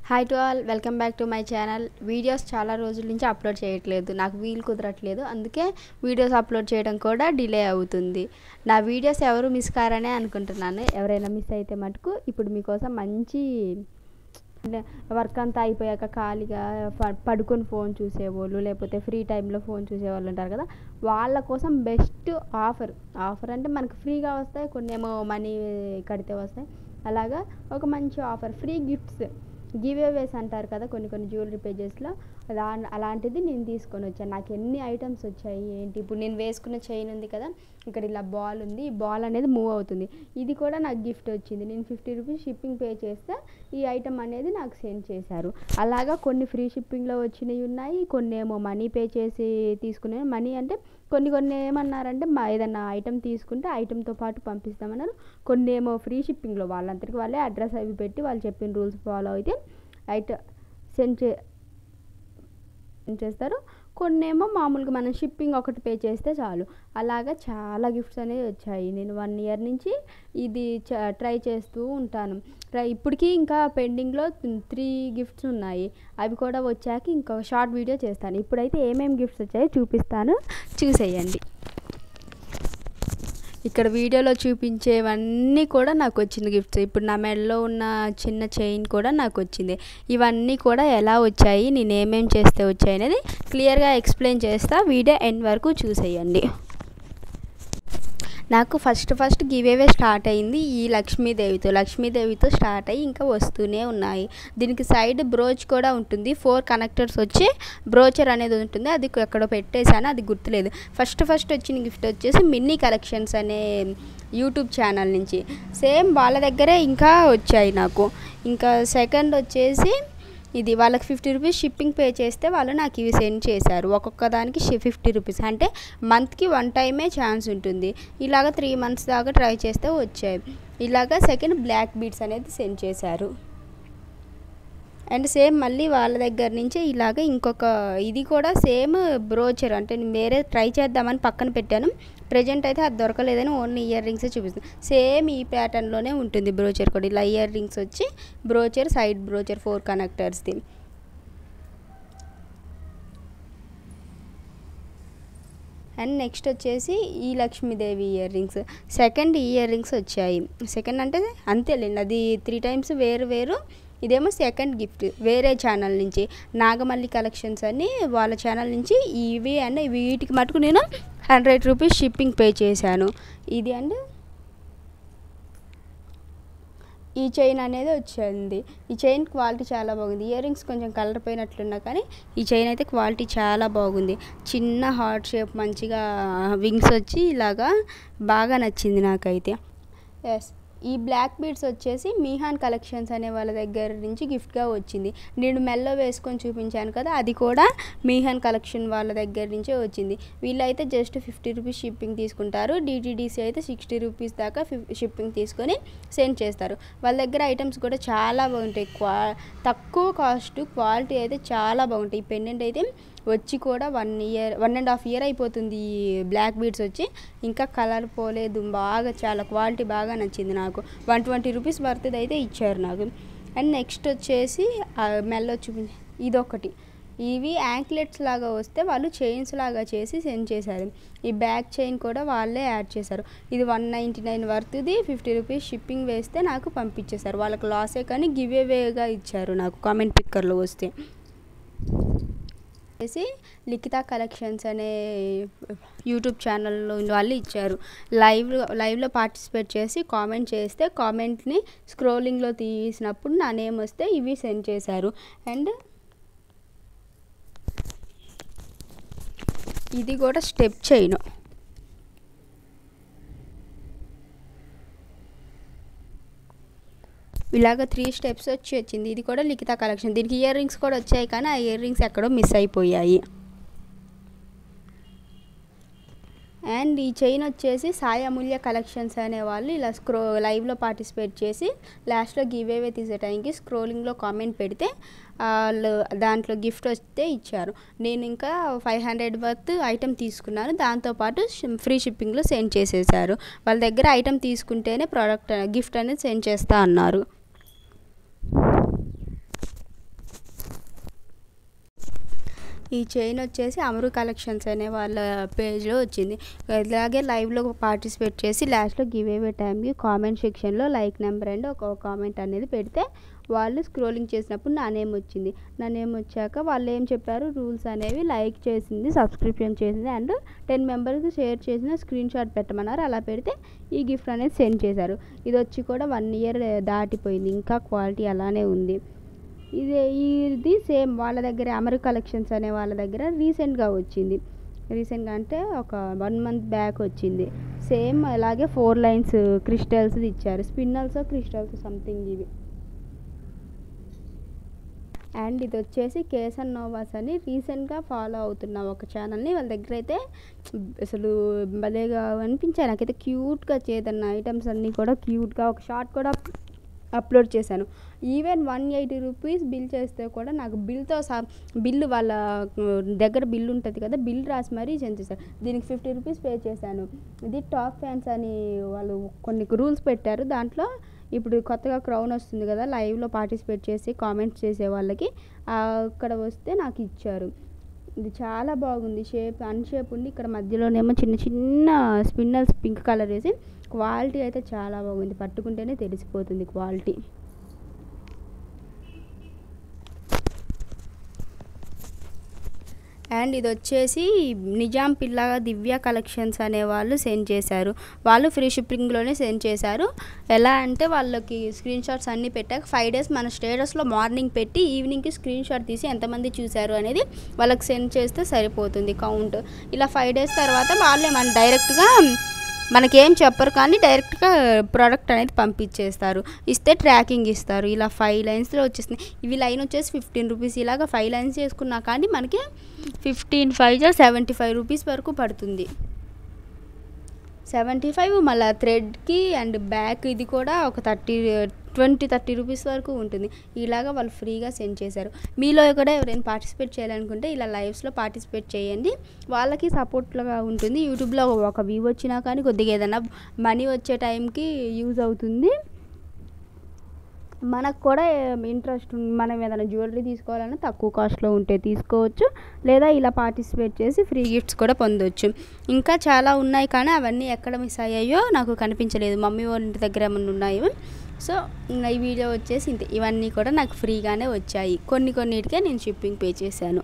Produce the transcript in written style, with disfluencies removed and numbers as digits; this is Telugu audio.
Hi to all, welcome back to my channel. Videos చాలా రోజుల నుంచి అప్లోడ్ చేయట్లేదు, నాకు వీలు కుదరట్లేదు. అందుకే వీడియోస్ అప్లోడ్ చేయడం కూడా డిలే అవుతుంది. నా వీడియోస్ ఎవరు మిస్ కారనే అనుకుంటున్నాను. ఎవరైనా మిస్ అయితే మటుకు ఇప్పుడు మీకోసం మంచి వర్క్ అంతా అయిపోయాక ఖాళీగా పడుకొని ఫోన్ చూసేవాళ్ళు, లేకపోతే ఫ్రీ టైంలో ఫోన్ చూసేవాళ్ళు ఉంటారు కదా, వాళ్ళ కోసం బెస్ట్ ఆఫర్ అంటే మనకు ఫ్రీగా వస్తాయి, కొన్ని ఏమో మనీ కడితే వస్తాయి. అలాగా ఒక మంచి ఆఫర్, ఫ్రీ గిఫ్ట్స్, గివ్ అవేస్ అంటారు కదా కొన్ని జ్యువెలరీ పేజెస్లో, అలాంటిది నేను తీసుకొని వచ్చాను. నాకు ఎన్ని ఐటమ్స్ వచ్చాయి ఏంటి, ఇప్పుడు నేను వేసుకున్న చైన్ ఉంది కదా, ఇక్కడ ఇలా బాల్ ఉంది, ఈ బాల్ అనేది మూవ్ అవుతుంది, ఇది కూడా నాకు గిఫ్ట్ వచ్చింది. నేను 50 రూపీస్ షిప్పింగ్ పే చేస్తే ఈ ఐటమ్ అనేది నాకు సెండ్ చేశారు. అలాగా కొన్ని ఫ్రీ షిప్పింగ్లో వచ్చినవి ఉన్నాయి, కొన్ని ఏమో మనీ పే చేసి తీసుకునే. మనీ అంటే కొన్ని ఏమన్నారంటే ఏదన్నా ఐటమ్ తీసుకుంటే ఐటమ్తో పాటు పంపిస్తామన్నారు. కొన్ని ఏమో ఫ్రీ షిప్పింగ్లో వాళ్ళంతటికి వాళ్ళే అడ్రస్ అవి పెట్టి వాళ్ళు చెప్పిన రూల్స్ ఫాలో అయితే సెండ్ చేస్తారు. కొన్ని ఏమో మామూలుగా మనం షిప్పింగ్ ఒకటి పే చేస్తే చాలు. అలాగా చాలా గిఫ్ట్స్ అనేవి వచ్చాయి. నేను 1 ఇయర్ నుంచి ఇది ట్రై చేస్తూ ఉంటాను. ఇప్పటికీ ఇంకా పెండింగ్లో 3 గిఫ్ట్స్ ఉన్నాయి. అవి కూడా వచ్చాక ఇంకా షార్ట్ వీడియో చేస్తాను. ఇప్పుడైతే ఏమేమి గిఫ్ట్స్ వచ్చాయో చూపిస్తాను, చూసేయండి. ఇక్కడ వీడియోలో చూపించేవన్నీ కూడా నాకు వచ్చిన గిఫ్ట్స్. ఇప్పుడు నా మెడలో ఉన్న చిన్న చైన్ కూడా నాకు వచ్చింది. ఇవన్నీ కూడా ఎలా వచ్చాయి, నేను ఏమేమి చేస్తే వచ్చాయి అనేది క్లియర్గా ఎక్స్ప్లెయిన్ చేస్తా. వీడియో ఎండ్ వరకు చూసేయండి. నాకు ఫస్ట్ గివ్ అవే స్టార్ట్ అయింది ఈ లక్ష్మీదేవితో స్టార్ట్ అయ్యి ఇంకా వస్తూనే ఉన్నాయి. దీనికి సైడ్ బ్రోచ్ కూడా ఉంటుంది, 4 కనెక్టర్స్ వచ్చి బ్రోచర్ అనేది ఉంటుంది. అది ఎక్కడో పెట్టేశాను, అది గుర్తులేదు. ఫస్ట్ వచ్చిన గిఫ్ట్ వచ్చేసి మిన్నీ కలెక్షన్స్ అనే యూట్యూబ్ ఛానల్ నుంచి, సేమ్ వాళ్ళ దగ్గరే ఇంకా వచ్చాయి నాకు. ఇంకా సెకండ్ వచ్చేసి ఇది వాళ్ళకి 50 రూపీస్ షిప్పింగ్ పే చేస్తే వాళ్ళు నాకు ఇవి సెండ్ చేశారు. ఒక్కొక్క దానికి 50 రూపీస్, అంటే మంత్కి 1 టైమే ఛాన్స్ ఉంటుంది. ఇలాగ 3 మంత్స్ దాకా ట్రై చేస్తే వచ్చాయి. ఇలాగ సెకండ్ బ్లాక్ బీడ్స్ అనేది సెండ్ చేశారు. అండ్ సేమ్ మళ్ళీ వాళ్ళ దగ్గర నుంచి ఇలాగ ఇంకొక ఇది కూడా సేమ్ బ్రోచర్, అంటే నేను వేరే ట్రై చేద్దామని పక్కన పెట్టాను. ప్రజెంట్ అయితే అది దొరకలేదని ఓన్లీ ఇయర్ రింగ్సే చూపిస్తుంది. సేమ్ ఈ ప్యాటర్న్లోనే ఉంటుంది బ్రోచర్ కూడా. ఇలా ఇయర్ రింగ్స్ వచ్చి బ్రోచర్, సైడ్ బ్రోచర్ 4 కనెక్టర్స్ది. అండ్ నెక్స్ట్ వచ్చేసి ఈ Lakshmidevi earrings, second earrings వచ్చాయి. సెకండ్ అంటే అంతేలేండి, అది 3 టైమ్స్ వేరు. ఇదేమో సెకండ్ గిఫ్ట్ వేరే ఛానల్ నుంచి, నాగమల్లి కలెక్షన్స్ అని వాళ్ళ ఛానల్ నుంచి. ఇవి అండ్ వీటికి మటుకు నేను 100 రూపీస్ షిప్పింగ్ పే చేశాను. ఇది అండ్ ఈ చైన్ అనేది వచ్చింది. ఈ చైన్ క్వాలిటీ చాలా బాగుంది. ఇయర్ రింగ్స్ కొంచెం కలర్ పోయినట్లున్నా కానీ ఈ చైన్ అయితే క్వాలిటీ చాలా బాగుంది. చిన్న హార్ట్ షేప్, మంచిగా వింగ్స్ వచ్చి ఇలాగా బాగా నచ్చింది నాకైతే. ఎస్, ఈ బ్లాక్ బీడ్స్ వచ్చేసి మీహాన్ కలెక్షన్స్ అనే వాళ్ళ దగ్గర నుంచి గిఫ్ట్గా వచ్చింది. నేను మెల్లో వేసుకొని చూపించాను కదా, అది కూడా మీహాన్ కలెక్షన్ వాళ్ళ దగ్గర నుంచే వచ్చింది. వీళ్ళైతే జస్ట్ 50 రూపీస్ షిప్పింగ్ తీసుకుంటారు. డిటీడీసీ అయితే 60 రూపీస్ దాకా షిప్పింగ్ తీసుకొని సెండ్ చేస్తారు. వాళ్ళ దగ్గర ఐటమ్స్ కూడా చాలా బాగుంటాయి, తక్కువ కాస్ట్, క్వాలిటీ అయితే చాలా బాగుంటాయి. ఈ పెండెంట్ అయితే వచ్చి కూడా 1.5 ఇయర్ అయిపోతుంది. ఈ బ్లాక్ బీడ్స్ వచ్చి ఇంకా కలర్ పోలేదు, బాగా చాలా క్వాలిటీ బాగా నచ్చింది నాకు. 120 రూపీస్ వర్త్ అయితే ఇచ్చారు నాకు. అండ్ నెక్స్ట్ వచ్చేసి మెల్లో చూపించి ఇదొకటి. ఇవి యాంక్లెట్స్ లాగా వస్తే వాళ్ళు చైన్స్ లాగా చేసి సెండ్ చేశారు. ఈ బ్యాక్ చైన్ కూడా వాళ్ళే యాడ్ చేశారు. ఇది 199 వర్త్ది, 50 రూపీస్ షిప్పింగ్ వేస్తే నాకు పంపించేశారు. వాళ్ళకి లాసే కానీ గివ్ అవేగా ఇచ్చారు నాకు కామెంట్ పిక్కర్లో వస్తే. లిఖిత కలెక్షన్స్ అనే యూట్యూబ్ ఛానల్లో వాళ్ళు ఇచ్చారు. లైవ్లో పార్టిసిపేట్ చేసి కామెంట్ చేస్తే కామెంట్ని స్క్రోలింగ్లో తీసినప్పుడు నా నేమ్ వస్తే ఇవి సెండ్ చేశారు. అండ్ ఇది కూడా స్టెప్ చైన్, ఇలాగ 3 స్టెప్స్ వచ్చింది. ఇది కూడా లిఖిత కలెక్షన్. దీనికి ఇయర్ రింగ్స్ కూడా వచ్చాయి కానీ ఆ ఇయర్ రింగ్స్ ఎక్కడో మిస్ అయిపోయాయి. అండ్ ఈ చైన్ వచ్చేసి సాయి అమూల్య కలెక్షన్స్ అనేవాళ్ళు ఇలా లైవ్లో పార్టిసిపేట్ చేసి లాస్ట్లో గివ్ అవే తీసే టైంకి స్క్రోలింగ్లో కామెంట్ పెడితే వాళ్ళు దాంట్లో గిఫ్ట్ వస్తే ఇచ్చారు. నేను ఇంకా 500 వర్త్ ఐటెం తీసుకున్నాను, దాంతోపాటు ఫ్రీ షిప్పింగ్లో సెండ్ చేసేసారు. వాళ్ళ దగ్గర ఐటెం తీసుకుంటేనే గిఫ్ట్ అనేది సెండ్ చేస్తా అన్నారు. ఈ చైన్ వచ్చేసి అమరు కలెక్షన్స్ అనే వాళ్ళ పేజ్లో వచ్చింది. ఇలాగే లైవ్లో పార్టిసిపేట్ చేసి లాస్ట్లో గివ్ అవే టైంకి కామెంట్ సెక్షన్లో లైక్ నెంబర్ అండ్ ఒక కామెంట్ అనేది పెడితే వాళ్ళు స్క్రోలింగ్ చేసినప్పుడు నా నేమ్ వచ్చింది. నా నేమ్ వచ్చాక వాళ్ళు ఏం చెప్పారు, రూల్స్ అనేవి లైక్ చేసింది, సబ్స్క్రిప్షన్ చేసింది అండ్ 10 మెంబర్స్కి షేర్ చేసిన స్క్రీన్ షాట్ పెట్టమన్నారు. అలా పెడితే ఈ గిఫ్ట్ అనేది సెండ్ చేశారు. ఇది వచ్చి కూడా 1 ఇయర్ దాటిపోయింది, ఇంకా క్వాలిటీ అలానే ఉంది. ఇది సేమ్ వాళ్ళ దగ్గర అమరు కలెక్షన్స్ అనే వాళ్ళ దగ్గర రీసెంట్గా వచ్చింది. రీసెంట్గా అంటే ఒక 1 మంత్ బ్యాక్ వచ్చింది. సేమ్ అలాగే 4 లైన్స్ క్రిస్టల్స్ ఇచ్చారు, స్పిన్నల్స్ క్రిస్టల్స్ సంథింగ్ ఇవి. అండ్ ఇది వచ్చేసి కేసన్ నోవాస్ అని రీసెంట్గా ఫాలో అవుతున్న ఒక ఛానల్ని. వాళ్ళ దగ్గర అయితే అసలు భలేగా అనిపించాయి నాకైతే. క్యూట్గా చేదన్న ఐటమ్స్ అన్నీ కూడా క్యూట్గా, ఒక షార్ట్ కూడా అప్లోడ్ చేశాను. ఈవెన్ 180 రూపీస్ బిల్ చేస్తే కూడా నాకు బిల్లు వాళ్ళ దగ్గర బిల్లు ఉంటుంది కదా, బిల్ రాసి మరీ సెండ్ చేశారు. దీనికి 50 రూపీస్ పే చేశాను. ఇది టాప్ ఫ్యాన్స్ అని వాళ్ళు కొన్ని రూల్స్ పెట్టారు. దాంట్లో ఇప్పుడు కొత్తగా క్రౌన్ వస్తుంది కదా, లైవ్లో పార్టిసిపేట్ చేసి కామెంట్స్ చేసే వాళ్ళకి అక్కడ వస్తే నాకు ఇచ్చారు. ఇది చాలా బాగుంది. అన్షేప్ ఉండి ఇక్కడ మధ్యలోనేమో చిన్న చిన్న స్పిన్నల్స్ పింక్ కలర్ వేసి క్వాలిటీ అయితే చాలా బాగుంది. పట్టుకుంటేనే తెలిసిపోతుంది క్వాలిటీ. అండ్ ఇది వచ్చేసి నిజాం పిల్ల దివ్య కలెక్షన్స్ అనే వాళ్ళు సెండ్ చేశారు. వాళ్ళు ఫ్రీ షిప్పింగ్లోనే సెండ్ చేశారు. ఎలా అంటే వాళ్ళకి స్క్రీన్ షాట్స్ అన్నీ పెట్టాక 5 days మన స్టేటస్లో మార్నింగ్ పెట్టి ఈవినింగ్కి స్క్రీన్ షాట్ తీసి ఎంతమంది చూశారు అనేది వాళ్ళకి సెండ్ చేస్తే సరిపోతుంది కౌంట్. ఇలా 5 days తర్వాత వాళ్ళే మన డైరెక్ట్గా మనకేం చెప్పరు కానీ డైరెక్ట్గా ప్రోడక్ట్ అనేది పంపించేస్తారు. ఇస్తే ట్రాకింగ్ ఇస్తారు. ఇలా 5 లైన్స్లో వచ్చేసింది. ఇవి లైన్ వచ్చేసి 15 రూపీస్. ఇలాగ 5 లైన్స్ చేసుకున్నా కానీ మనకి 15 5 75 రూపీస్ వరకు పడుతుంది. 75 మళ్ళీ థ్రెడ్కి అండ్ బ్యాక్ ఇది కూడా ఒక 20-30 రూపీస్ వరకు ఉంటుంది. ఇలాగా వాళ్ళు ఫ్రీగా సెండ్ చేశారు. మీలో కూడా ఎవరైనా పార్టిసిపేట్ చేయాలనుకుంటే ఇలా లైవ్స్లో పార్టిసిపేట్ చేయండి. వాళ్ళకి సపోర్ట్గా ఉంటుంది. యూట్యూబ్లో ఒక వ్యూ వచ్చినా కానీ కొద్దిగా ఏదైనా మనీ వచ్చే టైంకి యూజ్ అవుతుంది. మనకు కూడా ఇంట్రెస్ట్ మనం ఏదైనా జ్యువెలరీ తీసుకోవాలన్నా తక్కువ కాస్ట్లో ఉంటే తీసుకోవచ్చు, లేదా ఇలా పార్టిసిపేట్ చేసి ఫ్రీ గిఫ్ట్స్ కూడా పొందవచ్చు. ఇంకా చాలా ఉన్నాయి కానీ అవన్నీ ఎక్కడ మిస్ అయ్యాయో నాకు కనిపించలేదు. మమ్మీ వాళ్ళ ఇంటి దగ్గర ఏమన్నా ఉన్నాయో. సో ఈ వీడియో వచ్చేసి ఇంతే. ఇవన్నీ కూడా నాకు ఫ్రీగానే వచ్చాయి. కొన్నిటికే నేను షిప్పింగ్ పే చేశాను.